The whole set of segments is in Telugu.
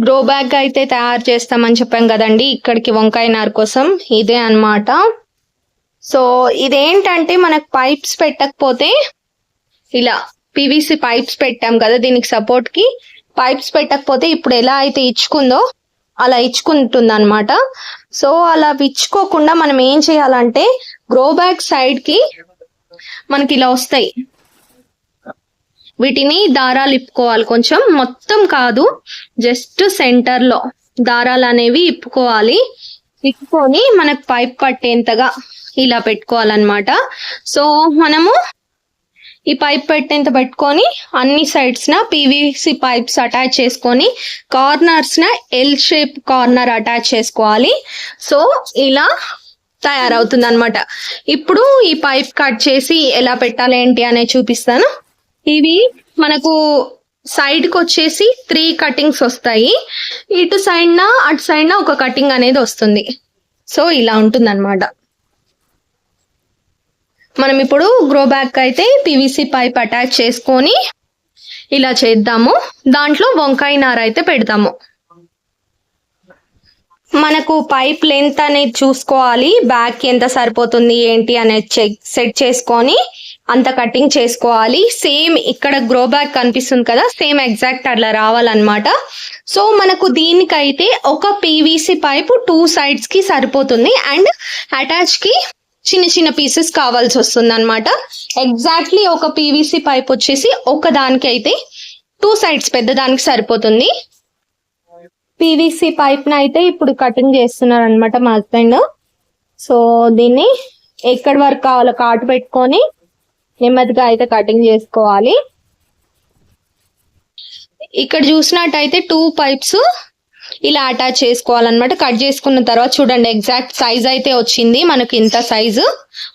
గ్రో బ్యాగ్ అయితే తయారు చేస్తామని చెప్పాం కదండి, ఇక్కడికి వంకాయ నారు కోసం ఇదే అన్నమాట. సో ఇదేంటంటే మనకు పైప్స్ పెట్టకపోతే, ఇలా పీవీసీ పైప్స్ పెట్టాం కదా దీనికి సపోర్ట్ కి, పైప్స్ పెట్టకపోతే ఇప్పుడు ఎలా అయితే ఇచ్చుకుందో అలా ఇచ్చుకుంటుంది అనమాట. సో అలా ఇచ్చుకోకుండా మనం ఏం చేయాలంటే, గ్రో బ్యాగ్ సైడ్ కి మనకి ఇలా వస్తాయి, వీటిని దారాలు ఇప్పుకోవాలి. కొంచెం మొత్తం కాదు, జస్ట్ సెంటర్ లో దారాలు అనేవి ఇప్పుకోవాలి. ఇప్పుకొని మనకు పైప్ పట్టేంతగా ఇలా పెట్టుకోవాలన్నమాట. సో మనము ఈ పైప్ పెట్టేంత పెట్టుకొని అన్ని సైడ్స్ న పీవీసీ పైప్స్ అటాచ్ చేసుకొని కార్నర్స్ న ఎల్ షేప్ కార్నర్ అటాచ్ చేసుకోవాలి. సో ఇలా తయారవుతుంది అనమాట. ఇప్పుడు ఈ పైప్ కట్ చేసి ఎలా పెట్టాలి ఏంటి అనేది చూపిస్తాను. ఇవి మనకు సైడ్ కి వచ్చేసి 3 కటింగ్స్ వస్తాయి. ఇటు సైడ్ న అటు సైడ్ న ఒక కటింగ్ అనేది వస్తుంది. సో ఇలా ఉంటుంది అనమాట. మనం ఇప్పుడు గ్రో బ్యాగ్ అయితే పీవీసీ పైప్ అటాచ్ చేసుకొని ఇలా చేద్దాము. దాంట్లో వంకాయ నార అయితే పెడతాము. మనకు పైప్ లెంత్ అనేది చూసుకోవాలి, బ్యాగ్ ఎంత సరిపోతుంది ఏంటి అనేది సెట్ చేసుకొని అంత కటింగ్ చేసుకోవాలి. సేమ్ ఇక్కడ గ్రో బ్యాగ్ కనిపిస్తుంది కదా, సేమ్ ఎగ్జాక్ట్ అట్లా రావాలన్నమాట. సో మనకు దీనికైతే ఒక పీవీసీ పైప్ 2 sides కి సరిపోతుంది, అండ్ అటాచ్ కి చిన్న చిన్న పీసెస్ కావాల్సి వస్తుంది అనమాట. ఎగ్జాక్ట్లీ ఒక పీవీసీ పైప్ వచ్చేసి ఒక దానికి అయితే 2 sides పెద్ద దానికి సరిపోతుంది. పీవీసీ పైప్ ని అయితే ఇప్పుడు కటింగ్ చేస్తున్నారు అనమాట మా హస్బెండ్. సో దీన్ని ఎక్కడి వరకు కావాలో కాటు పెట్టుకొని నెమ్మదిగా అయితే కటింగ్ చేసుకోవాలి. ఇక్కడ చూసినట్టయితే 2 pipes ఇలా అటాచ్ చేసుకోవాలన్నమాట. కట్ చేసుకున్న తర్వాత చూడండి ఎగ్జాక్ట్ సైజ్ అయితే వచ్చింది మనకి, ఇంత సైజు.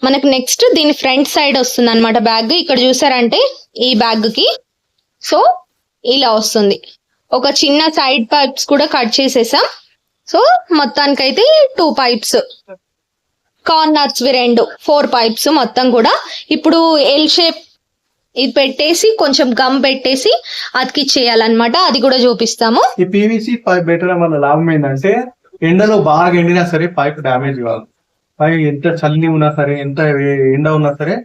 మనకి నెక్స్ట్ దీని ఫ్రంట్ సైడ్ వస్తుంది అనమాట బ్యాగ్. ఇక్కడ చూసారంటే ఈ బ్యాగ్ కి సో ఇలా వస్తుంది. ఒక చిన్న సైడ్ పైప్స్ కూడా కట్ చేసేసాం. సో మొత్తానికైతే 2 pipes, కార్నర్స్ 2, 4 pipes మొత్తం కూడా. ఇప్పుడు ఎల్ షేప్ ఇది పెట్టేసి కొంచెం గమ్ పెట్టేసి అతికిచ్చేయాలన్నమాట. అది కూడా చూపిస్తాము. ఈ పీవీసీ పైప్ పెట్టడం వల్ల లాభం ఏంటంటే, ఎండలో బాగా ఎండినా సరే పైప్ డ్యామేజ్ కాదు. పైప్ ఎంత చల్లి ఉన్నా సరే, ఎంత ఎండ ఉన్నా సరే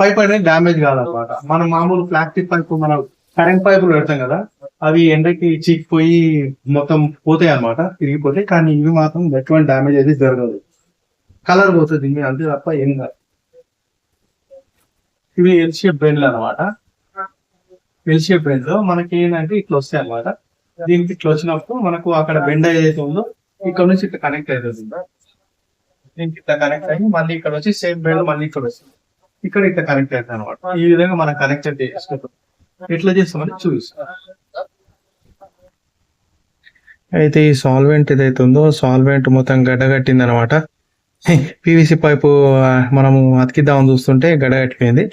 పైప్ అనేది డ్యామేజ్ కాదనమాట. మనం మామూలు ప్లాస్టిక్ పైప్, మనం కరెంట్ పైపులు పెడతాం కదా, అవి ఎండకి చీకిపోయి మొత్తం పోతాయి అనమాట, తిరిగిపోతాయి. కానీ ఇవి మాత్రం ఎటువంటి డ్యామేజ్ అయితే జరగదు, కలర్ పోతుంది అంతే తప్ప ఏం కాదు. ఇవి ఎల్ షేప్ బెండ్లు అనమాట. ఎల్ షేప్ బెండ్ లో మనకి ఏంటంటే ఇట్లా వస్తాయి అనమాట. దీనికి ఇట్లా వచ్చినప్పుడు మనకు అక్కడ బెండ్ ఏదైతే ఉందో ఇక్కడ నుంచి ఇట్లా కనెక్ట్ అవుతుంది. దీనికి ఇట్లా కనెక్ట్ అయ్యి మళ్ళీ ఇక్కడ వచ్చి సేమ్ బెండ్ మళ్ళీ ఇక్కడ వస్తుంది, ఇక్కడ ఇట్లా కనెక్ట్ అవుతుంది అనమాట. ఈ విధంగా మనం కనెక్ట్ చేసుకుంటాం. ఎట్లా చేస్తామని చూపిస్తాం. అయితే ఈ సాల్వెంట్ ఏదైతే ఉందో, సాల్వెంట్ మొత్తం గడ్డగట్టింది అనమాట. పీవీసీ పైపు మనము అతికిద్దామని చూస్తుంటే గడ్డగట్టిపోయింది.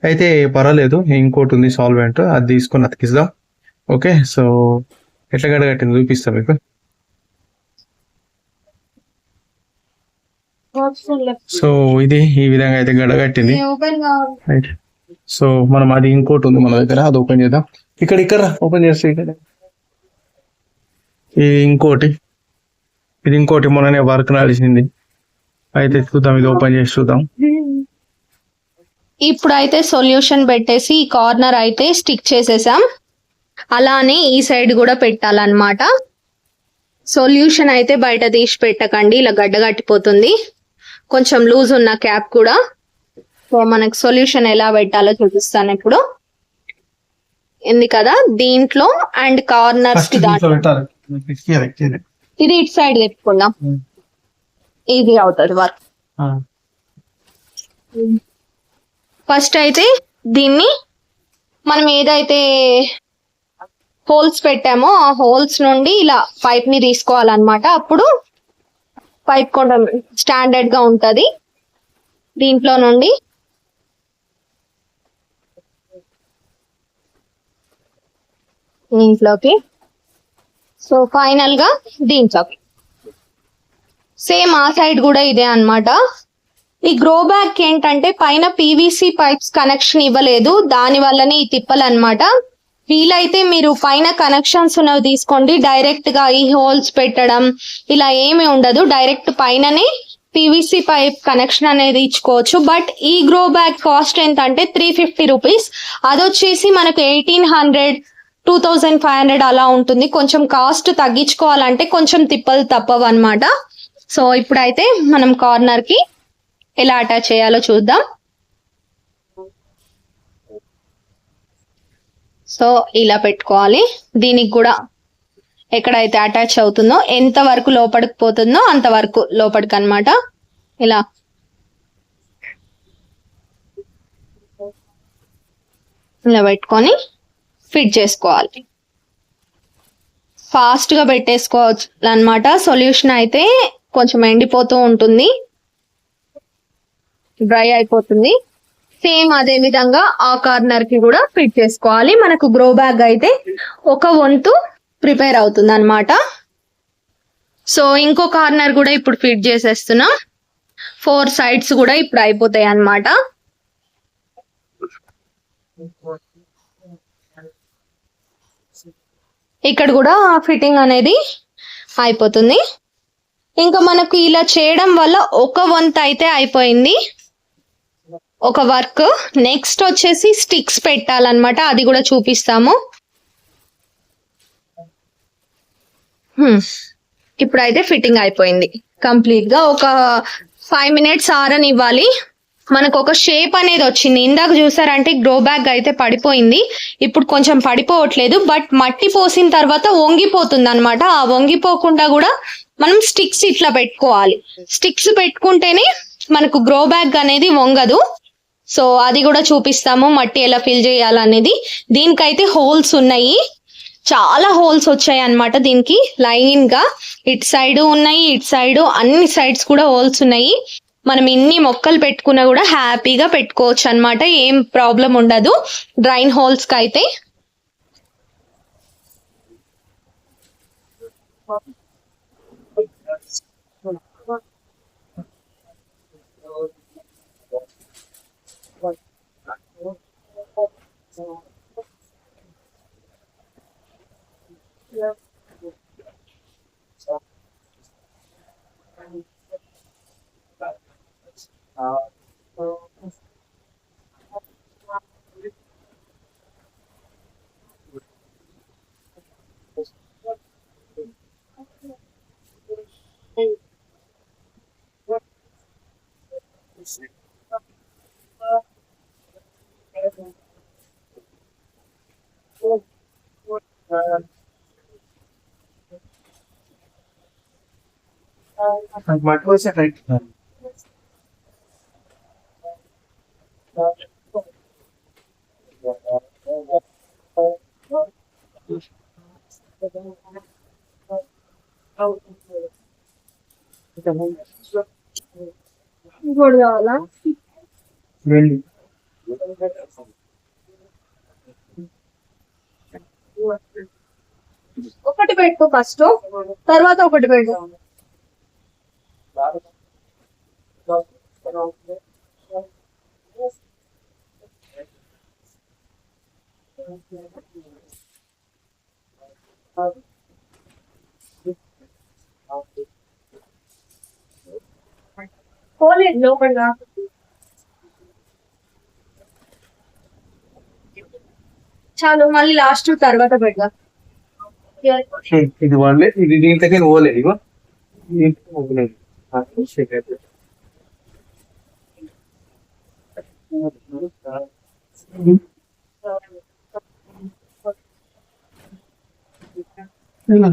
అయితే పర్వాలేదు, ఇంకోటి ఉంది సాల్వెంట్, అది తీసుకొని అతికిద్దాం. ఓకే, సో ఎట్లా గడ్డగట్టింది చూపిస్తాం మీకు. సో ఇది ఈ విధంగా అయితే గడ్డగట్టింది. రైట్, సో మనం అది ఇంకోటి ఉంది మన దగ్గర, అది ఓపెన్ చేద్దాం. ఇక్కడ ఓపెన్ చేస్తే ఇక్కడ ఇది ఇంకోటి మొన్ననే వర్క్ నడిచింది. అయితే చూద్దాం, ఇది ఓపెన్ చేసి చూద్దాం. ఇప్పుడైతే సొల్యూషన్ పెట్టేసి ఈ కార్నర్ అయితే స్టిక్ చేసేసాం. అలానే ఈ సైడ్ కూడా పెట్టాలన్నమాట. సొల్యూషన్ అయితే బయట తీసి పెట్టకండి, ఇలా గడ్డ కట్టిపోతుంది. కొంచెం లూజ్ ఉన్న క్యాప్ కూడా. సో మనకు సొల్యూషన్ ఎలా పెట్టాలో చూపిస్తాను ఇప్పుడు. ఉంది కదా దీంట్లో, అండ్ కార్నర్స్ కి ఇది ఇటు సైడ్ పెట్టుకుందాం, ఈజీ అవుతుంది వర్క్. ఫస్ట్ అయితే దీన్ని మనం ఏదైతే హోల్స్ పెట్టామో ఆ హోల్స్ నుండి ఇలా పైప్ ని తీసుకోవాలన్నమాట. అప్పుడు పైప్ కొంచెం స్టాండర్డ్ గా ఉంటది. దీంట్లో నుండి దీంట్లోకి, సో ఫైనల్ గా దీంట్లోకి. సేమ్ ఆ సైడ్ కూడా ఇదే అన్నమాట. ఈ గ్రో బ్యాగ్ ఏంటంటే పైన పీవీసీ పైప్స్ కనెక్షన్ ఇవ్వలేదు, దాని వల్లనే ఈ తిప్పలు అన్నమాట. వీలైతే మీరు పైన కనెక్షన్స్ ఉన్నవి తీసుకోండి. డైరెక్ట్ గా ఈ హోల్స్ పెట్టడం ఇలా ఏమి ఉండదు. డైరెక్ట్ పైననే పీవీసీ పైప్ కనెక్షన్ అనేది ఇచ్చుకోవచ్చు. బట్ ఈ గ్రో బ్యాగ్ కాస్ట్ ఎంత అంటే 350 రూపీస్. అదొచ్చేసి మనకు 1800 2500 అలా ఉంటుంది. కొంచెం కాస్ట్ తగ్గించుకోవాలంటే కొంచెం తిప్పలు తప్పవు అనమాట. సో ఇప్పుడైతే మనం కార్నర్ కి ఎలా అటాచ్ చేయాలో చూద్దాం. సో ఇలా పెట్టుకోవాలి. దీనికి కూడా ఎక్కడైతే అటాచ్ అవుతుందో ఎంత వరకు లోపలికి పోతుందో అంతవరకు లోపలికి అన్నమాట. ఇలా ఇలా పెట్టుకొని ఫిట్ చేసుకోవాలి. ఫాస్ట్ గా పెట్టేసుకోవచ్చు అన్నమాట. సొల్యూషన్ అయితే కొంచెం ఎండిపోతూ ఉంటుంది, డ్రై అయిపోతుంది. సేమ్ అదే విధంగా ఆ కార్నర్ కి కూడా ఫిట్ చేసుకోవాలి. మనకు గ్రో బ్యాగ్ అయితే ఒక వంతు ప్రిపేర్ అవుతుంది అనమాట. సో ఇంకో కార్నర్ కూడా ఇప్పుడు ఫిట్ చేసేస్తున్నాం. 4 సైడ్స్ కూడా ఇప్పుడు అయిపోతాయి అన్నమాట. ఇక్కడ కూడా ఫిట్టింగ్ అనేది అయిపోతుంది. ఇంకా మనకు ఇలా చేయడం వల్ల ఒక వంతు అయితే అయిపోయింది, ఒక వర్క్. నెక్స్ట్ వచ్చేసి స్టిక్స్ పెట్టాలన్నమాట, అది కూడా చూపిస్తాము. ఇప్పుడైతే ఫిట్టింగ్ అయిపోయింది కంప్లీట్ గా. ఒక 5 మినిట్స్ ఆరనివ్వాలి. మనకు ఒక షేప్ అనేది వచ్చింది. ఇందాక చూసారంటే గ్రో బ్యాగ్ అయితే పడిపోయింది, ఇప్పుడు కొంచెం పడిపోవట్లేదు. బట్ మట్టి పోసిన తర్వాత వంగిపోతుంది అనమాట. ఆ వంగిపోకుండా కూడా మనం స్టిక్స్ ఇట్లా పెట్టుకోవాలి. స్టిక్స్ పెట్టుకుంటేనే మనకు గ్రో బ్యాగ్ అనేది వంగదు. సో అది కూడా చూపిస్తాము, మట్టి ఎలా ఫిల్ చేయాలనేది. దీనికైతే హోల్స్ ఉన్నాయి, చాలా హోల్స్ వచ్చాయి అన్నమాట దీనికి. లైన్ గా ఇటు సైడ్ ఉన్నాయి, ఇటు సైడ్ అన్ని సైడ్స్ కూడా హోల్స్ ఉన్నాయి. మనం ఇన్ని మొక్కలు పెట్టుకున్నా కూడా హ్యాపీగా పెట్టుకోవచ్చు అన్నమాట, ఏం ప్రాబ్లం ఉండదు డ్రైన్ హోల్స్ కి అయితే. మట్టి వచ్చే రైట్. ఇంకోటి కావాలా? వెళ్ళి ఒకటి పెట్టుకో ఫస్ట్, తర్వాత ఒకటి పెట్టు. పోలేదు లోపల. చాలు, మళ్ళీ లాస్ట్ తర్వాత పెడదాం. ఇది వాళ్ళే, ఇది దీంట్లోకి పోలేదు. ఇగో దీంట్లో పోలేదు.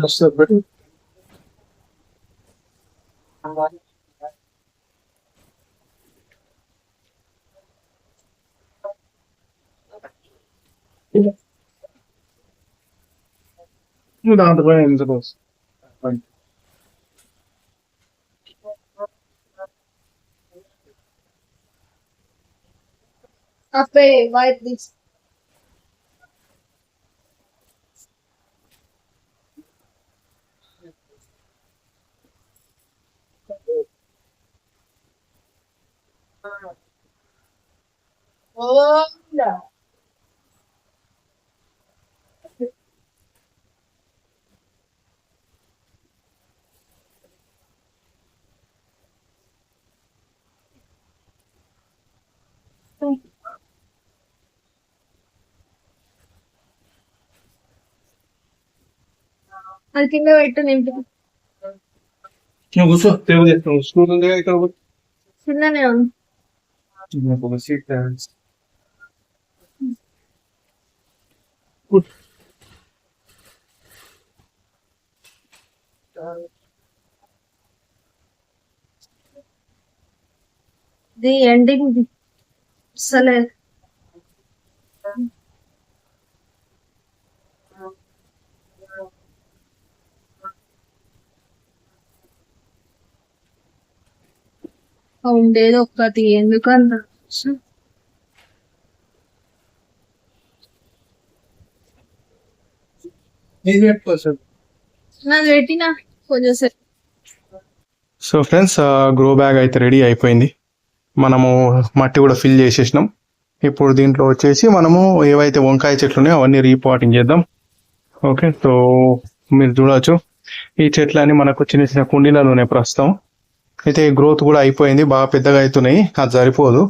వస్తుంది. దాంట్లో ఎందుకు అప్పే వైట్ దిస్. అది కింద పెట్టు నింపి. నువ్వు కూర్చో, టేబుల్ చేస్తావు, స్కూల్ ఉంది ఇక్కడ చిన్ననే ఉంది. సీట్ ఇది ఎండింగ్ అసలే ఉండేది ఒక్కటి ఎందుకంత నాది పెట్టినా కొంచెం సేపు. సో ఫ్రెండ్స్, గ్రో బ్యాగ్ అయితే రెడీ అయిపోయింది. మనము మట్టి కూడా ఫిల్ చేసేసినాం. ఇప్పుడు దీంట్లో వచ్చేసి మనము ఏవైతే వంకాయ చెట్లు ఉన్నాయో అవన్నీ రీపాటింగ్ చేద్దాం. ఓకే, సో మీరు చూడవచ్చు ఈ చెట్లన్నీ మనకు చిన్న చిన్న కుండీలలోనే ప్రస్తుతం. అయితే గ్రోత్ కూడా అయిపోయింది, బాగా పెద్దగా అవుతున్నాయి, అది సరిపోదు,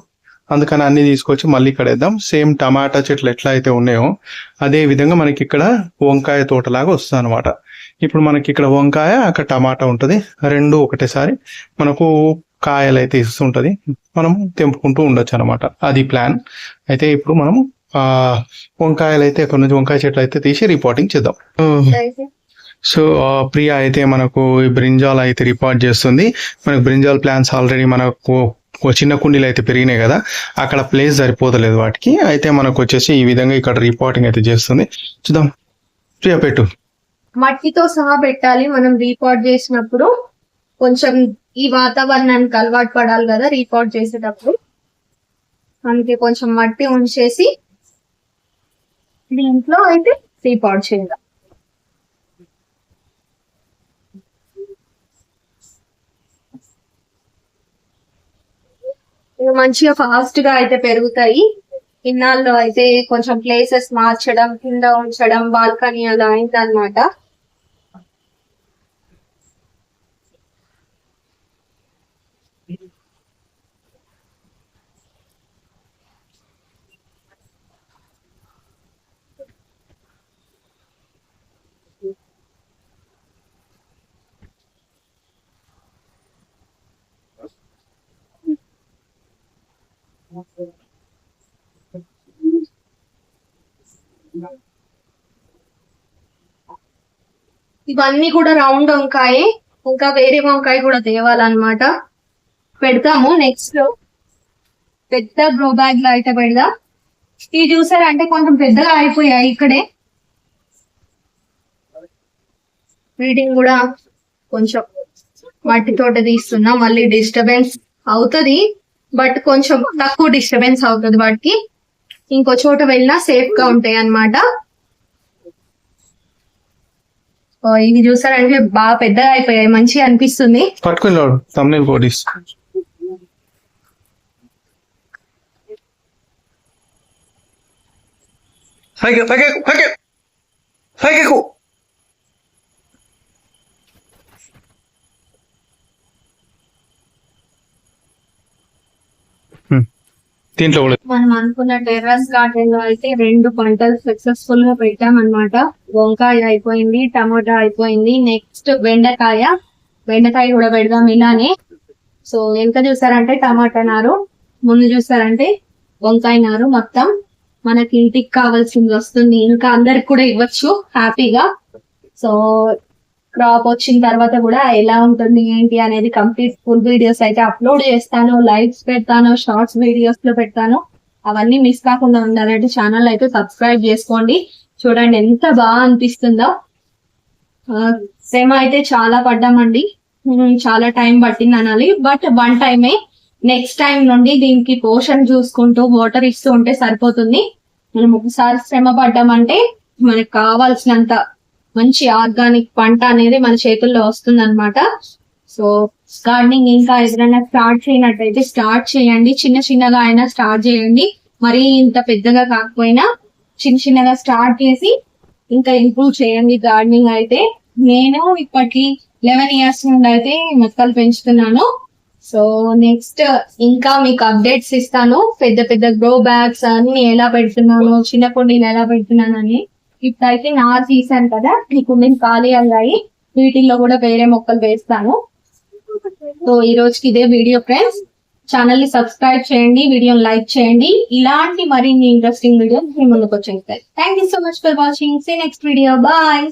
అందుకని అన్ని తీసుకొచ్చి మళ్ళీ ఇక్కడ వేద్దాం. సేమ్ టమాటా చెట్లు ఎట్లా అయితే ఉన్నాయో అదే విధంగా మనకి ఇక్కడ వంకాయ తోటలాగా వస్తుంది అనమాట. ఇప్పుడు మనకి ఇక్కడ వంకాయ, అక్కడ టమాటా ఉంటుంది, రెండు ఒకటేసారి మనకు కాయలు అయితే ఇస్తుంటది, మనము తెంపుకుంటూ ఉండొచ్చు అనమాట. అది ప్లాన్. అయితే ఇప్పుడు మనము వంకాయలు అయితే ఇక్కడ నుంచి వంకాయ చెట్లు అయితే తీసి రిపోర్టింగ్ చేద్దాం. సో ప్రియా అయితే మనకు బ్రింజాల్ అయితే రిపోర్ట్ చేస్తుంది. మనకు బ్రింజాల్ ప్లాంట్స్ ఆల్రెడీ మనకు చిన్న కుండీలు అయితే పెరిగినాయి కదా, అక్కడ ప్లేస్ సరిపోతలేదు వాటికి. అయితే మనకు వచ్చేసి ఈ విధంగా ఇక్కడ రిపోర్టింగ్ అయితే చేస్తుంది. చూద్దాం, ప్రియా పెట్టు. మట్టితో సహా పెట్టాలి. మనం రీపాట్ చేసినప్పుడు కొంచెం ఈ వాతావరణానికి అలవాటు పడాలి కదా రీపాట్ చేసేటప్పుడు, అందుకే కొంచెం మట్టి ఉంచేసి దీంట్లో అయితే రీపాట్ చేద్దాం. మంచిగా ఫాస్ట్ గా అయితే పెరుగుతాయి. ఇన్నాళ్ళు అయితే కొంచెం ప్లేసెస్ మార్చడం, కింద ఉంచడం, బాల్కనీ అలా అయిందనమాట. ఇవన్నీ కూడా రౌండ్ వంకాయ, ఇంకా వేరే వంకాయ కూడా తేవాలన్నమాట. పెడతాము నెక్స్ట్ పెద్ద గ్రో బ్యాగ్ లో అయితే పెడదాం. ఇవి చూసారంటే కొంచెం పెద్దగా అయిపోయాయి ఇక్కడే. వీటిని కూడా కొంచెం మట్టితోట తీస్తున్నా, మళ్ళీ డిస్టర్బెన్స్ అవుతుంది, బట్ కొంచెం తక్కువ డిస్టర్బెన్స్ అవుతుంది వాటికి. ఇంకో చోట వెళ్ళినా సేఫ్ గా ఉంటాయి అన్నమాట. ఇది చూసారంటే బాగా పెద్దగా అయిపోయాయి, మంచిగా అనిపిస్తుంది. దీంట్లో మనం అనుకున్న టెర్రస్ గార్డెన్ లో అయితే 2 పంటలు సక్సెస్ఫుల్ గా పెట్టాం అనమాట. వంకాయ అయిపోయింది, టమాటా అయిపోయింది, నెక్స్ట్ బెండకాయ కూడా పెడదాం ఇలానే. సో ఎంత చూసారంటే టమాటా నారు, ముందు చూసారంటే వంకాయ నారు, మొత్తం మనకి ఇంటికి కావాల్సింది వస్తుంది. ఇంకా అందరికి కూడా ఇవ్వచ్చు హ్యాపీగా. సో క్రాప్ వచ్చిన తర్వాత కూడా ఎలా ఉంటుంది ఏంటి అనేది కంప్లీట్ ఫుల్ వీడియోస్ అయితే అప్లోడ్ చేస్తాను, లైవ్స్ పెడతాను, షార్ట్స్ వీడియోస్ లో పెడతాను. అవన్నీ మిస్ కాకుండా ఉండాలంటే ఛానల్ అయితే సబ్స్క్రైబ్ చేసుకోండి. చూడండి ఎంత బాగా అనిపిస్తుందో. శ్రమ అయితే చాలా పడ్డామండి, చాలా టైం పట్టింది అనాలి, బట్ 1 టైమే. నెక్స్ట్ టైం నుండి దీనికి పోషన్ చూసుకుంటూ వాటర్ ఇస్తూ ఉంటే సరిపోతుంది. మనం ఒకసారి శ్రమ పడ్డామంటే మనకు కావాల్సినంత మంచి ఆర్గానిక్ పంట అనేది మన చేతుల్లో వస్తుంది అనమాట. సో గార్డెనింగ్ ఇంకా ఎవరైనా స్టార్ట్ చేయనట్టయితే స్టార్ట్ చేయండి, చిన్న చిన్నగా అయినా స్టార్ట్ చేయండి. మరీ ఇంత పెద్దగా కాకపోయినా చిన్న చిన్నగా స్టార్ట్ చేసి ఇంకా ఇంప్రూవ్ చేయండి గార్డెనింగ్ అయితే. నేను ఇప్పటికి 11 years నుండి అయితే మొక్కలు పెంచుతున్నాను. సో నెక్స్ట్ ఇంకా మీకు అప్డేట్స్ ఇస్తాను, పెద్ద పెద్ద గ్రో బ్యాగ్స్ అన్ని ఎలా పెడుతున్నాను, చిన్న కుండీలు ఎలా పెడుతున్నాను అని. ఇప్పుడైతే నా తీసాను కదా, ఇప్పుడు నేను ఖాళీ అయ్యాయి, వీటిల్లో కూడా వేరే మొక్కలు వేస్తాను. సో ఈ రోజుకి ఇదే వీడియో ఫ్రెండ్స్. ఛానల్ ని సబ్స్క్రైబ్ చేయండి, వీడియోని లైక్ చేయండి. ఇలాంటి మరిన్ని ఇంట్రెస్టింగ్ వీడియోస్ మీ ముందుకు వచ్చేస్తాయి. Thank you so much for watching. See next video. Bye.